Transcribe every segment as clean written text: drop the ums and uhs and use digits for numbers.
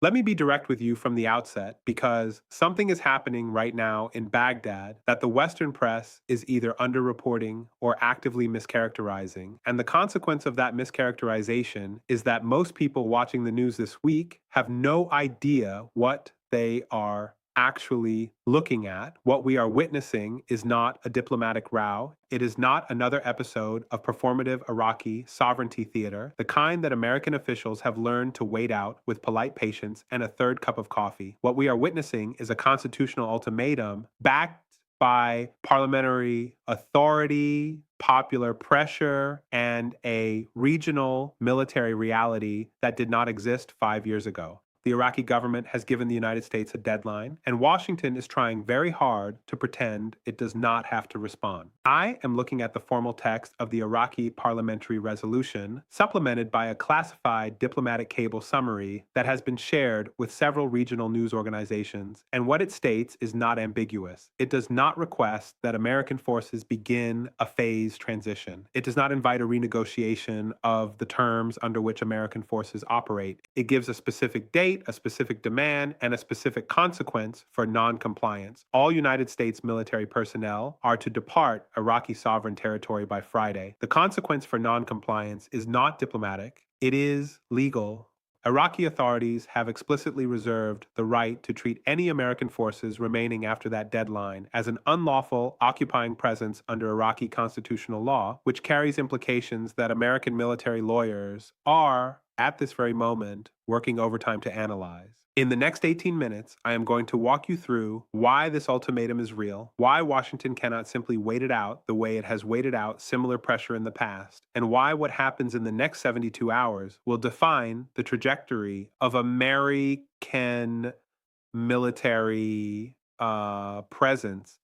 Let me be direct with you from the outset because something is happening right now in Baghdad that the Western press is either underreporting or actively mischaracterizing. And the consequence of that mischaracterization is that most people watching the news this week have no idea what they are actually looking at. What we are witnessing is not a diplomatic row. It is not another episode of performative Iraqi sovereignty theater, the kind that American officials have learned to wait out with polite patience and a third cup of coffee. What we are witnessing is a constitutional ultimatum backed by parliamentary authority, popular pressure, and a regional military reality that did not exist 5 years ago. The Iraqi government has given the United States a deadline, and Washington is trying very hard to pretend it does not have to respond. I am looking at the formal text of the Iraqi parliamentary resolution, supplemented by a classified diplomatic cable summary that has been shared with several regional news organizations, and what it states is not ambiguous. It does not request that American forces begin a phased transition. It does not invite a renegotiation of the terms under which American forces operate. It gives a specific date, a specific demand, and a specific consequence for non-compliance. All United States military personnel are to depart Iraqi sovereign territory by Friday. The consequence for non-compliance is not diplomatic, it is legal. Iraqi authorities have explicitly reserved the right to treat any American forces remaining after that deadline as an unlawful occupying presence under Iraqi constitutional law, which carries implications that American military lawyers are, at this very moment, working overtime to analyze. In the next 18 minutes, I am going to walk you through why this ultimatum is real, why Washington cannot simply wait it out the way it has waited out similar pressure in the past, and why what happens in the next 72 hours will define the trajectory of American military presence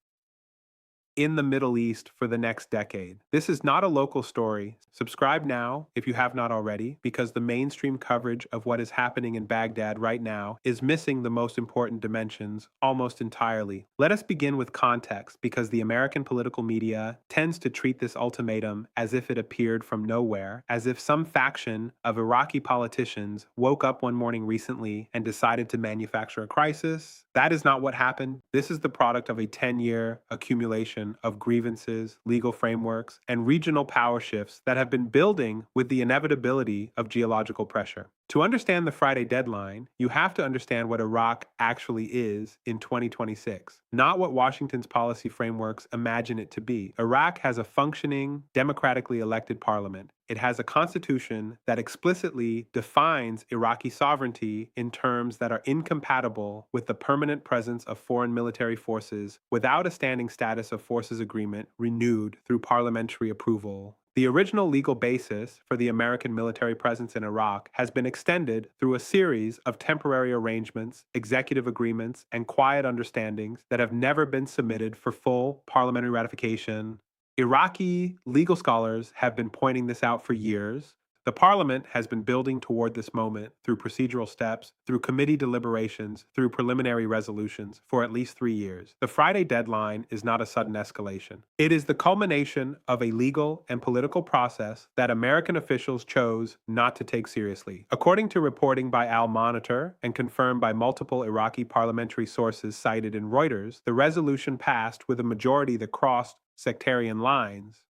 in the Middle East for the next decade. This is not a local story. Subscribe now if you have not already, because the mainstream coverage of what is happening in Baghdad right now is missing the most important dimensions almost entirely. Let us begin with context, because the American political media tends to treat this ultimatum as if it appeared from nowhere, as if some faction of Iraqi politicians woke up one morning recently and decided to manufacture a crisis. That is not what happened. This is the product of a 10-year accumulation of grievances, legal frameworks, and regional power shifts that have been building with the inevitability of geological pressure. To understand the Friday deadline, you have to understand what Iraq actually is in 2026, not what Washington's policy frameworks imagine it to be. Iraq has a functioning, democratically elected parliament. It has a constitution that explicitly defines Iraqi sovereignty in terms that are incompatible with the permanent presence of foreign military forces without a standing status of forces agreement renewed through parliamentary approval. The original legal basis for the American military presence in Iraq has been extended through a series of temporary arrangements, executive agreements, and quiet understandings that have never been submitted for full parliamentary ratification. Iraqi legal scholars have been pointing this out for years. The parliament has been building toward this moment through procedural steps, through committee deliberations, through preliminary resolutions for at least 3 years. The Friday deadline is not a sudden escalation. It is the culmination of a legal and political process that American officials chose not to take seriously. According to reporting by Al Monitor and confirmed by multiple Iraqi parliamentary sources cited in Reuters, the resolution passed with a majority that crossed sectarian lines,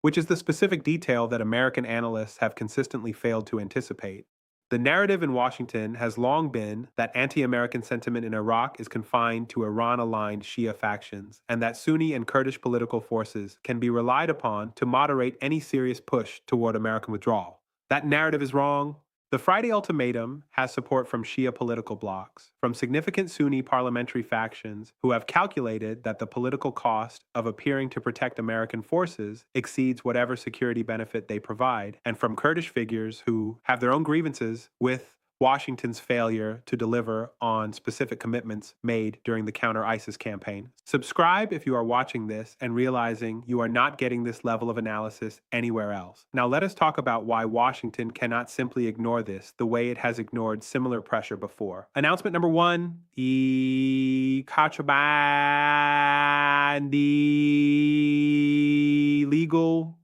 which is the specific detail that American analysts have consistently failed to anticipate. The narrative in Washington has long been that anti-American sentiment in Iraq is confined to Iran-aligned Shia factions, and that Sunni and Kurdish political forces can be relied upon to moderate any serious push toward American withdrawal. That narrative is wrong. The Friday ultimatum has support from Shia political blocs, from significant Sunni parliamentary factions who have calculated that the political cost of appearing to protect American forces exceeds whatever security benefit they provide, and from Kurdish figures who have their own grievances with Washington's failure to deliver on specific commitments made during the counter-ISIS campaign. Subscribe if you are watching this and realizing you are not getting this level of analysis anywhere else. Now let us talk about why Washington cannot simply ignore this the way it has ignored similar pressure before. Announcement number one, contraband illegal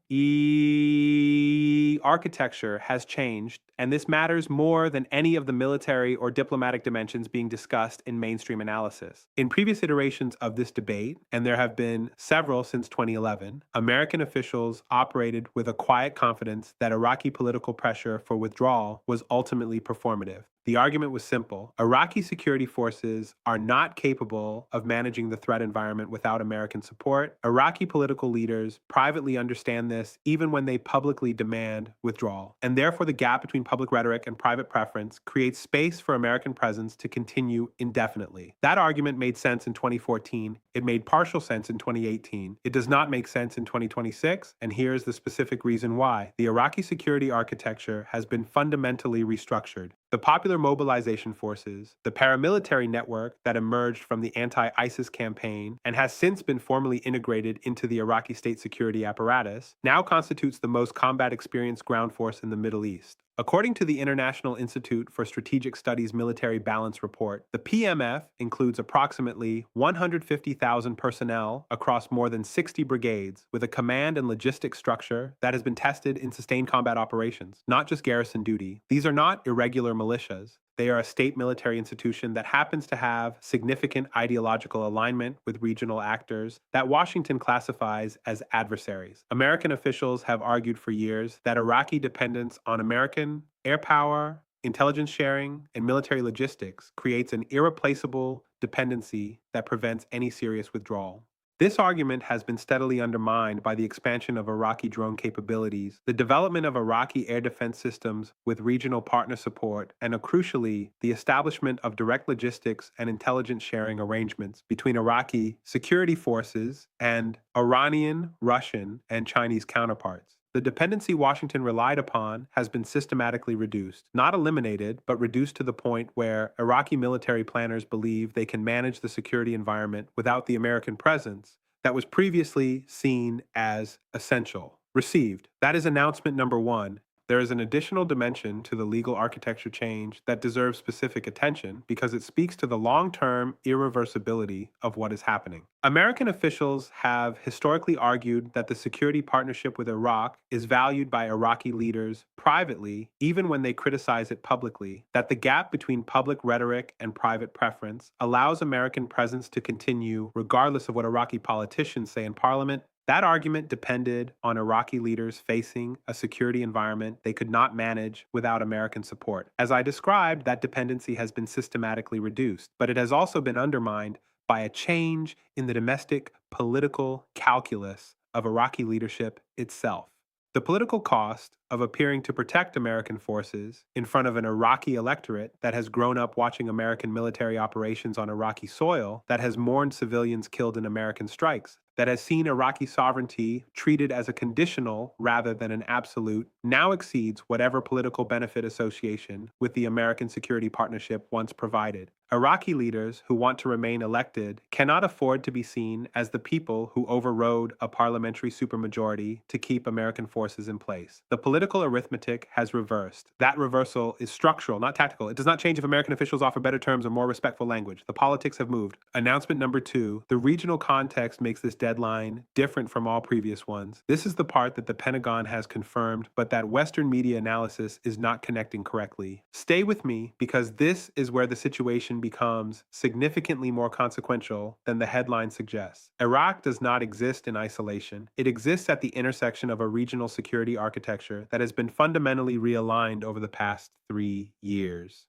architecture has changed, and this matters more than any of the military or diplomatic dimensions being discussed in mainstream analysis. In previous iterations of this debate, and there have been several since 2011, American officials operated with a quiet confidence that Iraqi political pressure for withdrawal was ultimately performative. The argument was simple. Iraqi security forces are not capable of managing the threat environment without American support. Iraqi political leaders privately understand this even when they publicly demand withdrawal. And therefore, the gap between public rhetoric and private preference creates space for American presence to continue indefinitely. That argument made sense in 2014. It made partial sense in 2018. It does not make sense in 2026, and here's the specific reason why. The Iraqi security architecture has been fundamentally restructured. The popular mobilization forces, the paramilitary network that emerged from the anti-ISIS campaign and has since been formally integrated into the Iraqi state security apparatus, now constitutes the most combat-experienced ground force in the Middle East. According to the International Institute for Strategic Studies Military Balance Report, the PMF includes approximately 150,000 personnel across more than 60 brigades with a command and logistics structure that has been tested in sustained combat operations, not just garrison duty. These are not irregular militias. They are a state military institution that happens to have significant ideological alignment with regional actors that Washington classifies as adversaries. American officials have argued for years that Iraqi dependence on American air power, intelligence sharing, and military logistics creates an irreplaceable dependency that prevents any serious withdrawal. This argument has been steadily undermined by the expansion of Iraqi drone capabilities, the development of Iraqi air defense systems with regional partner support, and crucially, the establishment of direct logistics and intelligence sharing arrangements between Iraqi security forces and Iranian, Russian, and Chinese counterparts. The dependency Washington relied upon has been systematically reduced, not eliminated, but reduced to the point where Iraqi military planners believe they can manage the security environment without the American presence that was previously seen as essential. Received. That is announcement number one. There is an additional dimension to the legal architecture change that deserves specific attention because it speaks to the long-term irreversibility of what is happening. American officials have historically argued that the security partnership with Iraq is valued by Iraqi leaders privately, even when they criticize it publicly, that the gap between public rhetoric and private preference allows American presence to continue regardless of what Iraqi politicians say in parliament. That argument depended on Iraqi leaders facing a security environment they could not manage without American support. As I described, that dependency has been systematically reduced, but it has also been undermined by a change in the domestic political calculus of Iraqi leadership itself. The political cost of appearing to protect American forces in front of an Iraqi electorate that has grown up watching American military operations on Iraqi soil, that has mourned civilians killed in American strikes, that has seen Iraqi sovereignty treated as a conditional rather than an absolute, now exceeds whatever political benefit association with the American security partnership once provided. Iraqi leaders who want to remain elected cannot afford to be seen as the people who overrode a parliamentary supermajority to keep American forces in place. The political arithmetic has reversed. That reversal is structural, not tactical. It does not change if American officials offer better terms or more respectful language. The politics have moved. Announcement number two, the regional context makes this deadline different from all previous ones. This is the part that the Pentagon has confirmed, but that Western media analysis is not connecting correctly. Stay with me because this is where the situation becomes significantly more consequential than the headline suggests. Iraq does not exist in isolation. It exists at the intersection of a regional security architecture that has been fundamentally realigned over the past 3 years.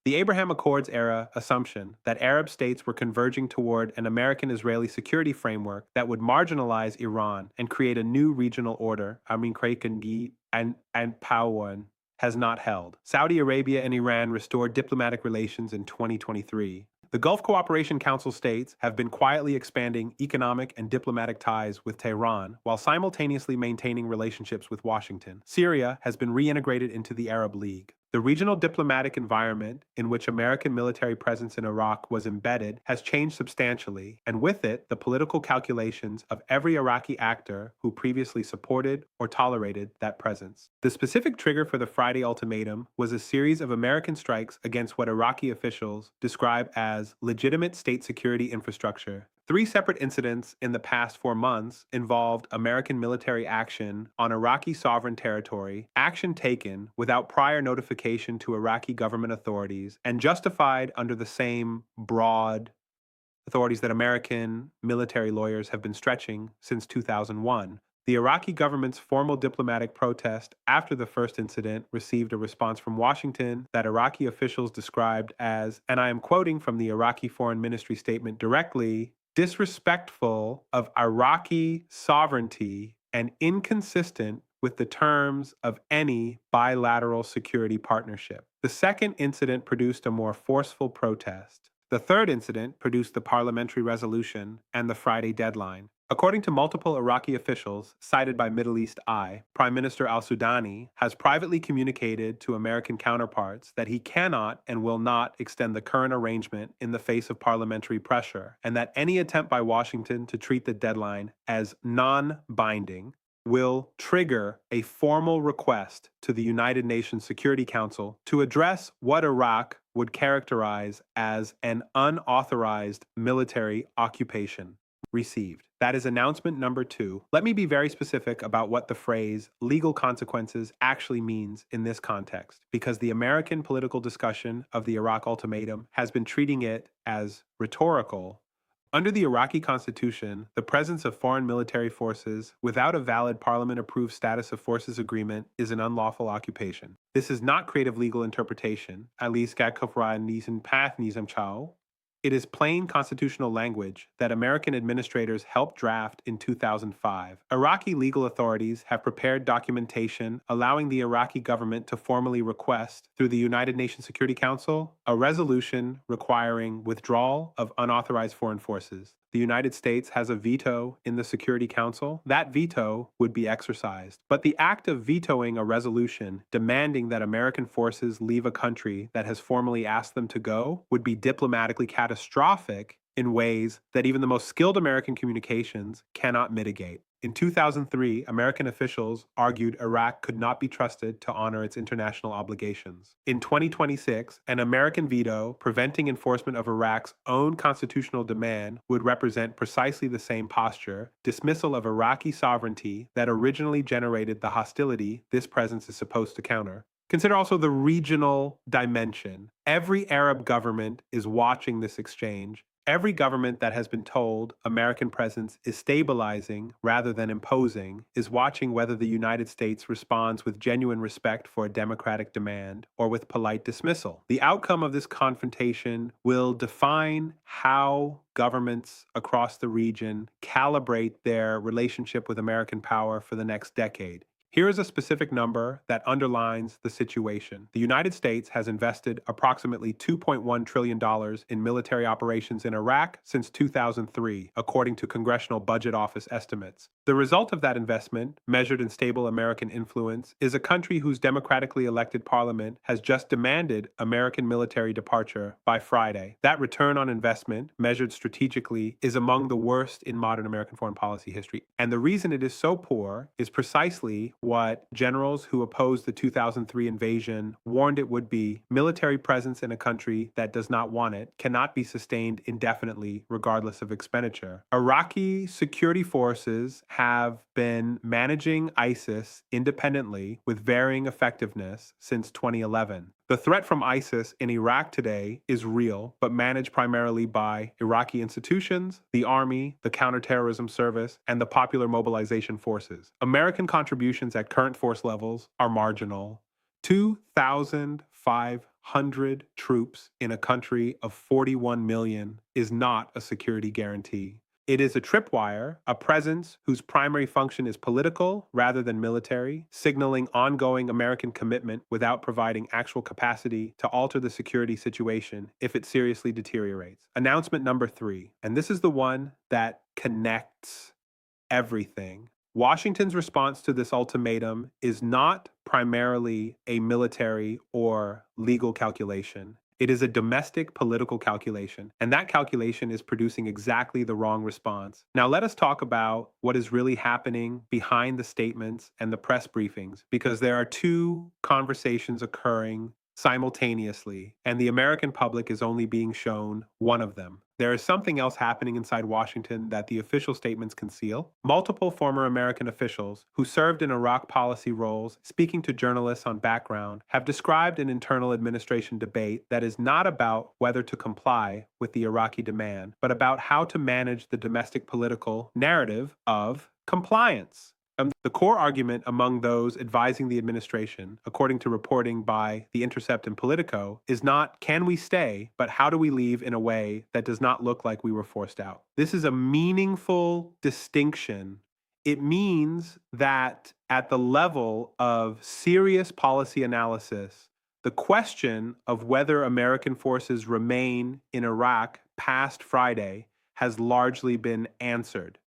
The Abraham Accords era assumption that Arab states were converging toward an American-Israeli security framework that would marginalize Iran and create a new regional order, and Pawan, has not held. Saudi Arabia and Iran restored diplomatic relations in 2023. The Gulf Cooperation Council states have been quietly expanding economic and diplomatic ties with Tehran while simultaneously maintaining relationships with Washington. Syria has been reintegrated into the Arab League. The regional diplomatic environment in which American military presence in Iraq was embedded has changed substantially, and with it, the political calculations of every Iraqi actor who previously supported or tolerated that presence. The specific trigger for the Friday ultimatum was a series of American strikes against what Iraqi officials describe as legitimate state security infrastructure Three separate incidents in the past 4 months involved American military action on Iraqi sovereign territory, action taken without prior notification to Iraqi government authorities, and justified under the same broad authorities that American military lawyers have been stretching since 2001. The Iraqi government's formal diplomatic protest after the first incident received a response from Washington that Iraqi officials described as, and I am quoting from the Iraqi Foreign Ministry statement directly, disrespectful of Iraqi sovereignty and inconsistent with the terms of any bilateral security partnership. The second incident produced a more forceful protest. The third incident produced the parliamentary resolution and the Friday deadline. According to multiple Iraqi officials cited by Middle East Eye, Prime Minister al-Sudani has privately communicated to American counterparts that he cannot and will not extend the current arrangement in the face of parliamentary pressure, and that any attempt by Washington to treat the deadline as non-binding will trigger a formal request to the United Nations Security Council to address what Iraq would characterize as an unauthorized military occupation received. That is announcement number 2. Let me be very specific about what the phrase legal consequences actually means in this context, because the American political discussion of the Iraq ultimatum has been treating it as rhetorical. Under the Iraqi constitution, the presence of foreign military forces without a valid parliament-approved status of forces agreement is an unlawful occupation. This is not creative legal interpretation, at least it is plain constitutional language that American administrators helped draft in 2005. Iraqi legal authorities have prepared documentation allowing the Iraqi government to formally request, through the United Nations Security Council, a resolution requiring withdrawal of unauthorized foreign forces. The United States has a veto in the Security Council. That veto would be exercised. But the act of vetoing a resolution demanding that American forces leave a country that has formally asked them to go would be diplomatically catastrophic in ways that even the most skilled American communications cannot mitigate. In 2003, American officials argued Iraq could not be trusted to honor its international obligations. In 2026, an American veto preventing enforcement of Iraq's own constitutional demand would represent precisely the same posture, dismissal of Iraqi sovereignty that originally generated the hostility this presence is supposed to counter. Consider also the regional dimension. Every Arab government is watching this exchange. Every government that has been told American presence is stabilizing rather than imposing is watching whether the United States responds with genuine respect for a democratic demand or with polite dismissal. The outcome of this confrontation will define how governments across the region calibrate their relationship with American power for the next decade. Here is a specific number that underlines the situation. The United States has invested approximately $2.1 trillion in military operations in Iraq since 2003, according to Congressional Budget Office estimates. The result of that investment, measured in stable American influence, is a country whose democratically elected parliament has just demanded American military departure by Friday. That return on investment, measured strategically, is among the worst in modern American foreign policy history. And the reason it is so poor is precisely what generals who opposed the 2003 invasion warned it would be. Military presence in a country that does not want it cannot be sustained indefinitely, regardless of expenditure. Iraqi security forces have been managing ISIS independently with varying effectiveness since 2011. The threat from ISIS in Iraq today is real, but managed primarily by Iraqi institutions, the army, the counterterrorism service, and the popular mobilization forces. American contributions at current force levels are marginal. 2,500 troops in a country of 41 million is not a security guarantee. It is a tripwire, a presence whose primary function is political rather than military, signaling ongoing American commitment without providing actual capacity to alter the security situation if it seriously deteriorates. Announcement number 3, and this is the one that connects everything. Washington's response to this ultimatum is not primarily a military or legal calculation. It is a domestic political calculation, and that calculation is producing exactly the wrong response. Now let us talk about what is really happening behind the statements and the press briefings, because there are two conversations occurring simultaneously, and the American public is only being shown one of them. There is something else happening inside Washington that the official statements conceal. Multiple former American officials who served in Iraq policy roles, speaking to journalists on background, have described an internal administration debate that is not about whether to comply with the Iraqi demand, but about how to manage the domestic political narrative of compliance. The core argument among those advising the administration, according to reporting by The Intercept and Politico, is not can we stay, but how do we leave in a way that does not look like we were forced out. This is a meaningful distinction. It means that at the level of serious policy analysis, the question of whether American forces remain in Iraq past Friday has largely been answered.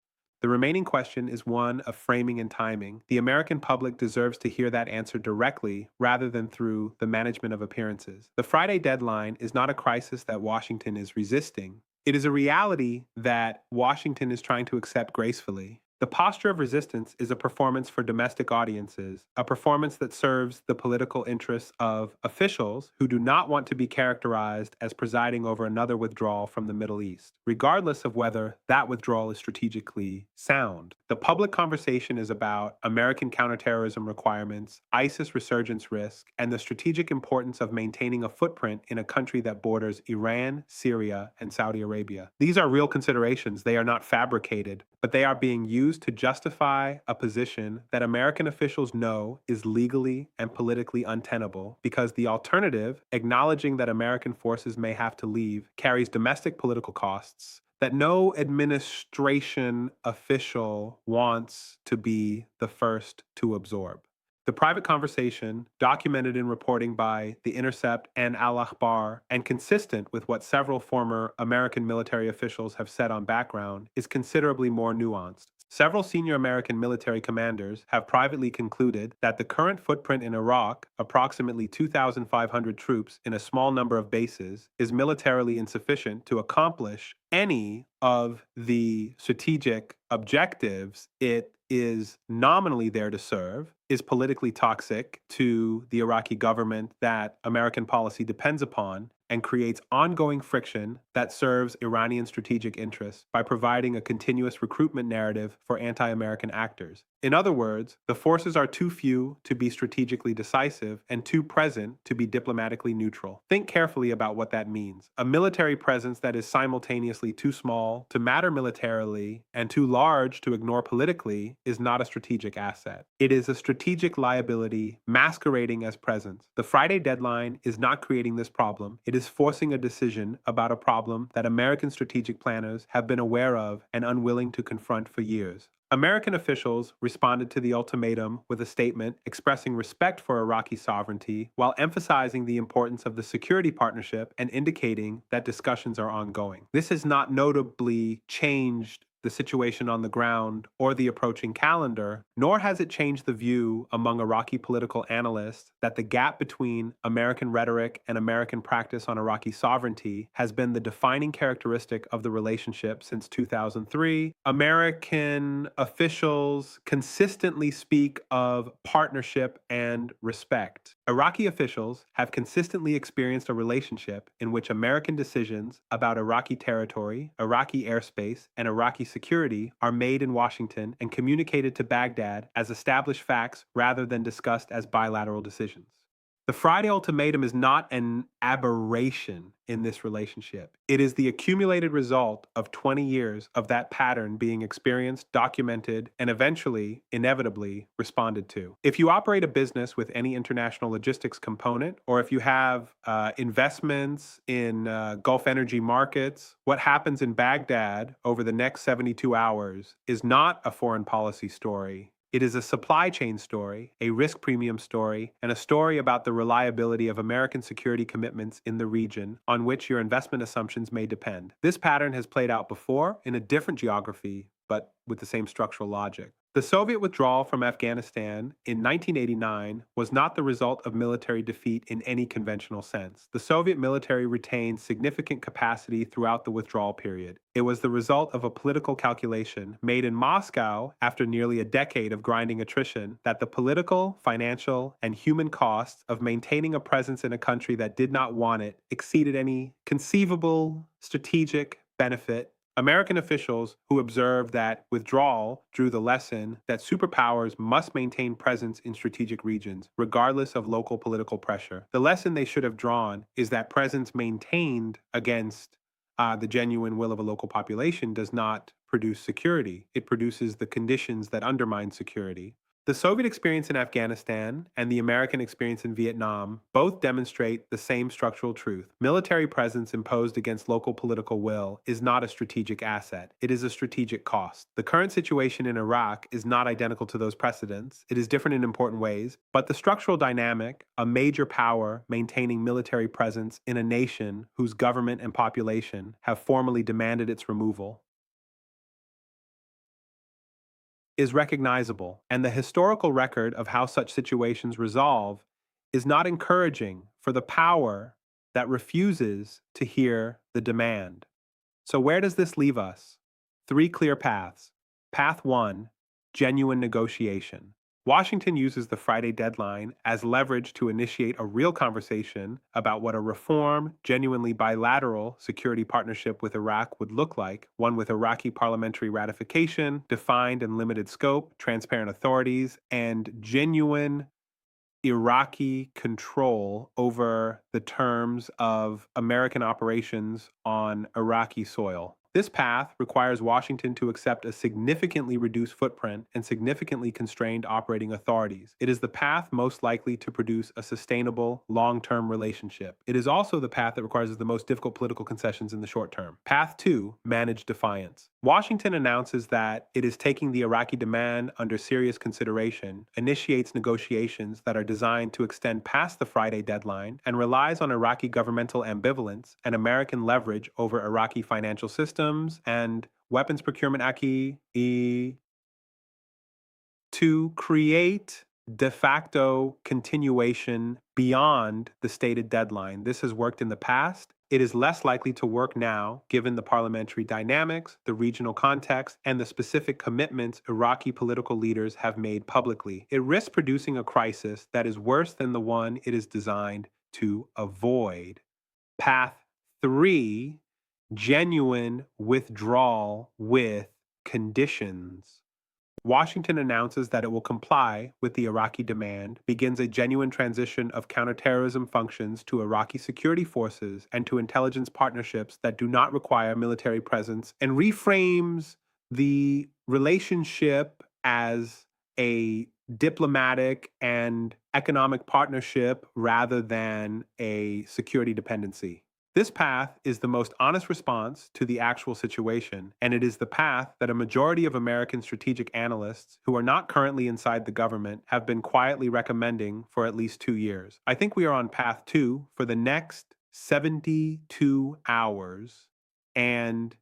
The remaining question is one of framing and timing. The American public deserves to hear that answer directly rather than through the management of appearances. The Friday deadline is not a crisis that Washington is resisting. It is a reality that Washington is trying to accept gracefully. The posture of resistance is a performance for domestic audiences, a performance that serves the political interests of officials who do not want to be characterized as presiding over another withdrawal from the Middle East, regardless of whether that withdrawal is strategically sound. The public conversation is about American counterterrorism requirements, ISIS resurgence risk, and the strategic importance of maintaining a footprint in a country that borders Iran, Syria, and Saudi Arabia. These are real considerations. They are not fabricated, but they are being used to justify a position that American officials know is legally and politically untenable because the alternative, acknowledging that American forces may have to leave, carries domestic political costs that no administration official wants to be the first to absorb. The private conversation, documented in reporting by The Intercept and Al Akhbar, and consistent with what several former American military officials have said on background, is considerably more nuanced. Several senior American military commanders have privately concluded that the current footprint in Iraq, approximately 2,500 troops in a small number of bases, is militarily insufficient to accomplish any of the strategic objectives it is nominally there to serve, is politically toxic to the Iraqi government that American policy depends upon, and creates ongoing friction that serves Iranian strategic interests by providing a continuous recruitment narrative for anti-American actors. In other words, the forces are too few to be strategically decisive and too present to be diplomatically neutral. Think carefully about what that means. A military presence that is simultaneously too small to matter militarily and too large to ignore politically is not a strategic asset. It is a strategic liability masquerading as presence. The Friday deadline is not creating this problem. It is forcing a decision about a problem that American strategic planners have been aware of and unwilling to confront for years. American officials responded to the ultimatum with a statement expressing respect for Iraqi sovereignty while emphasizing the importance of the security partnership and indicating that discussions are ongoing. This has not notably changed the situation on the ground or the approaching calendar, nor has it changed the view among Iraqi political analysts that the gap between American rhetoric and American practice on Iraqi sovereignty has been the defining characteristic of the relationship since 2003. American officials consistently speak of partnership and respect. Iraqi officials have consistently experienced a relationship in which American decisions about Iraqi territory, Iraqi airspace, and Iraqi security are made in Washington and communicated to Baghdad as established facts rather than discussed as bilateral decisions. The Friday ultimatum is not an aberration in this relationship. It is the accumulated result of 20 years of that pattern being experienced, documented, and eventually, inevitably, responded to. If you operate a business with any international logistics component, or if you have investments in Gulf energy markets, what happens in Baghdad over the next 72 hours is not a foreign policy story. It is a supply chain story, a risk premium story, and a story about the reliability of American security commitments in the region on which your investment assumptions may depend. This pattern has played out before in a different geography, but with the same structural logic. The Soviet withdrawal from Afghanistan in 1989 was not the result of military defeat in any conventional sense. The Soviet military retained significant capacity throughout the withdrawal period. It was the result of a political calculation made in Moscow after nearly a decade of grinding attrition that the political, financial, and human costs of maintaining a presence in a country that did not want it exceeded any conceivable strategic benefit. American officials who observed that withdrawal drew the lesson that superpowers must maintain presence in strategic regions, regardless of local political pressure. The lesson they should have drawn is that presence maintained against the genuine will of a local population does not produce security. It produces the conditions that undermine security. The Soviet experience in Afghanistan and the American experience in Vietnam both demonstrate the same structural truth. Military presence imposed against local political will is not a strategic asset. It is a strategic cost. The current situation in Iraq is not identical to those precedents. It is different in important ways, but the structural dynamic, a major power maintaining military presence in a nation whose government and population have formally demanded its removal, is recognizable, and the historical record of how such situations resolve is not encouraging for the power that refuses to hear the demand. So, where does this leave us? Three clear paths. Path 1, genuine negotiation. Washington uses the Friday deadline as leverage to initiate a real conversation about what a reform, genuinely bilateral security partnership with Iraq would look like, one with Iraqi parliamentary ratification, defined and limited scope, transparent authorities, and genuine Iraqi control over the terms of American operations on Iraqi soil. This path requires Washington to accept a significantly reduced footprint and significantly constrained operating authorities. It is the path most likely to produce a sustainable, long-term relationship. It is also the path that requires the most difficult political concessions in the short term. Path 2, manage defiance. Washington announces that it is taking the Iraqi demand under serious consideration, initiates negotiations that are designed to extend past the Friday deadline, and relies on Iraqi governmental ambivalence and American leverage over Iraqi financial systems and weapons procurement acquis to create de facto continuation beyond the stated deadline. This has worked in the past. It is less likely to work now, given the parliamentary dynamics, the regional context, and the specific commitments Iraqi political leaders have made publicly. It risks producing a crisis that is worse than the one it is designed to avoid. Path 3, genuine withdrawal with conditions. Washington announces that it will comply with the Iraqi demand, begins a genuine transition of counterterrorism functions to Iraqi security forces and to intelligence partnerships that do not require military presence, and reframes the relationship as a diplomatic and economic partnership rather than a security dependency. This path is the most honest response to the actual situation, and it is the path that a majority of American strategic analysts who are not currently inside the government have been quietly recommending for at least 2 years. I think we are on path 2 for the next 72 hours and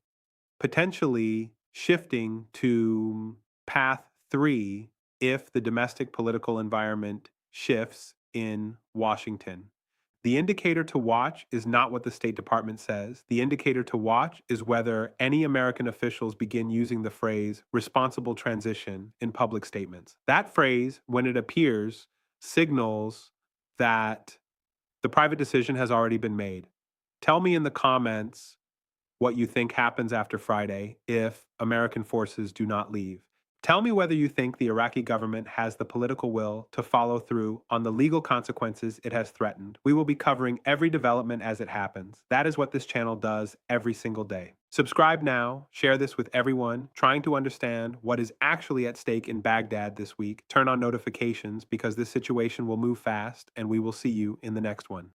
potentially shifting to path 3 if the domestic political environment shifts in Washington. The indicator to watch is not what the State Department says. The indicator to watch is whether any American officials begin using the phrase responsible transition in public statements. That phrase, when it appears, signals that the private decision has already been made. Tell me in the comments what you think happens after Friday if American forces do not leave. Tell me whether you think the Iraqi government has the political will to follow through on the legal consequences it has threatened. We will be covering every development as it happens. That is what this channel does every single day. Subscribe now, share this with everyone trying to understand what is actually at stake in Baghdad this week. Turn on notifications because this situation will move fast, and we will see you in the next one.